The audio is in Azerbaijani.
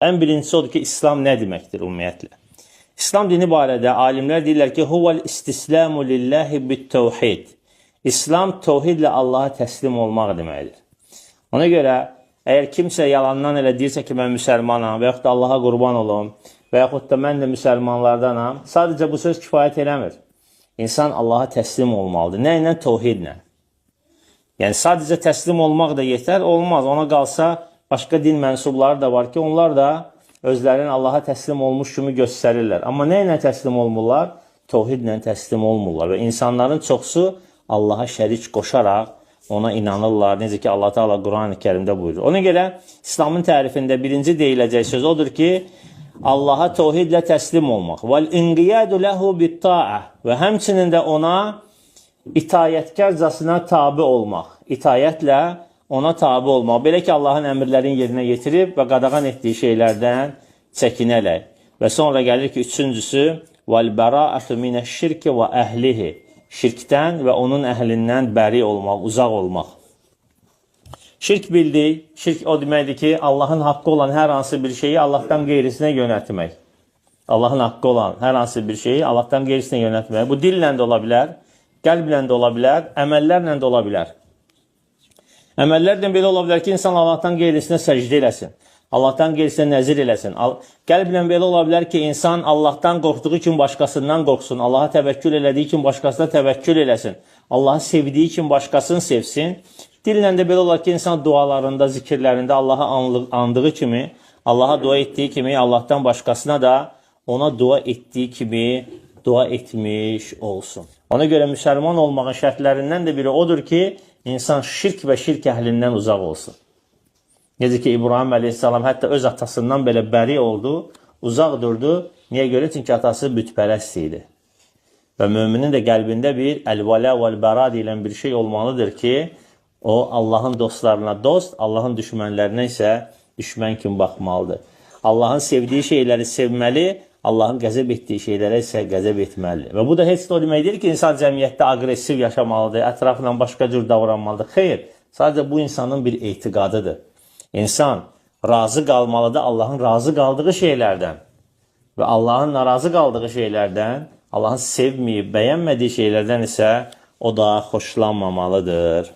Ən birincisi odur ki, İslam nə deməkdir ümumiyyətlə? İslam dini barədə alimlər deyirlər ki, huvel istislamu lillahi bit-tevhid. İslam tevhidlə Allaha təslim olmaq deməkdir. Ona görə, əgər kimsə yalandan elə deyirsə ki, mən müsəlmanam və yaxud da Allaha qurban olum və yaxud da mən də müsəlmanlardanam, sadəcə bu söz kifayət eləmir. İnsan Allaha təslim olmalıdır. Nə ilə? Tevhidlə. Yəni, sadəcə təslim olmaq da yetər, olmaz. Ona qalsa, başqa din mənsubları da var ki, onlar da özlərini Allaha təslim olmuş kimi göstərirlər. Amma nə ilə təslim olmurlar? Tevhidlə təslim olmurlar. Və insanların çoxsu Allaha şərik qoşaraq ona inanırlar. Necə ki, Allah Teala Quran-ı Kərimdə buyurur. Ona görə İslamın tərifində birinci deyiləcək söz odur ki, Allaha tevhidlə təslim olmaq. Vəl-inqiyadu ləhu bit-ta'a. Və həmçinin də ona itayətkarcasına tabi olmaq. İtayətlə ona tabi olmaq. Belə ki, Allahın əmrlərini yerinə yetirib və qadağan etdiyi şeylərdən çəkinərək. Və sonra gəlir ki, üçüncüsü vəl-bəra'atu minəş-şirki və əhlihi. Şirkdən və onun əhlindən bəri olmaq, uzaq olmaq. Şirk bildik. Şirk o deməkdir ki, Allahın haqqı olan hər hansı bir şeyi Allahdan qeyrisinə yönətmək. Allahın haqqı olan hər hansı bir şeyi Allahdan qeyrisinə yönətmək. Bu dillə də ola bilər, qəlblə də ola bilər, əməllərlə də ola bilər. Əməllərlə belə ola bilər ki, insan Allahdan qeyrisinə səcdə eləsin. Allahdan qeyrisinə nəzir eləsin. Qəlblə belə ola bilər ki, insan Allahdan qorxduğu kimi başqasından qorxsun. Allaha təvəkkül elədiyi kimi başqasına təvəkkül eləsin. Allahı sevdiyi kimi başqasını sevsin. Dillə də belə olar ki, insan dualarında, zikirlərində Allaha andığı kimi, Allaha dua etdiyi kimi, Allahdan başqasına da ona dua etdiyi kimi dua etmiş olsun. Ona görə müsəlman olmağın şərtlərindən də biri odur ki, insan şirk və şirk əhlindən uzaq olsun. Necə ki, İbrahim əleyhissalam hətta öz atasından belə bəri oldu, uzaq durdu. Niyə görə? Çünki atası bütpərəst idi. Və müminin də qəlbində bir əl-vələ vəl-bəra deyilən bir şey olmalıdır ki, o Allahın dostlarına dost, Allahın düşmənlərinə isə düşmən kimi baxmalıdır. Allahın sevdiyi şeyləri sevməli, Allahın qəzəb etdiyi şeylərə isə qəzəb etməlidir. Və bu da heç də o demək deyil ki, insan cəmiyyətdə aqressiv yaşamalıdır, ətrafla başqa cür davranmalıdır. Xeyr, sadəcə bu insanın bir etiqadıdır. İnsan razı qalmalıdır Allahın razı qaldığı şeylərdən və Allahın narazı qaldığı şeylərdən, Allahın sevməyib, bəyənmədiyi şeylərdən isə o da xoşlanmamalıdır.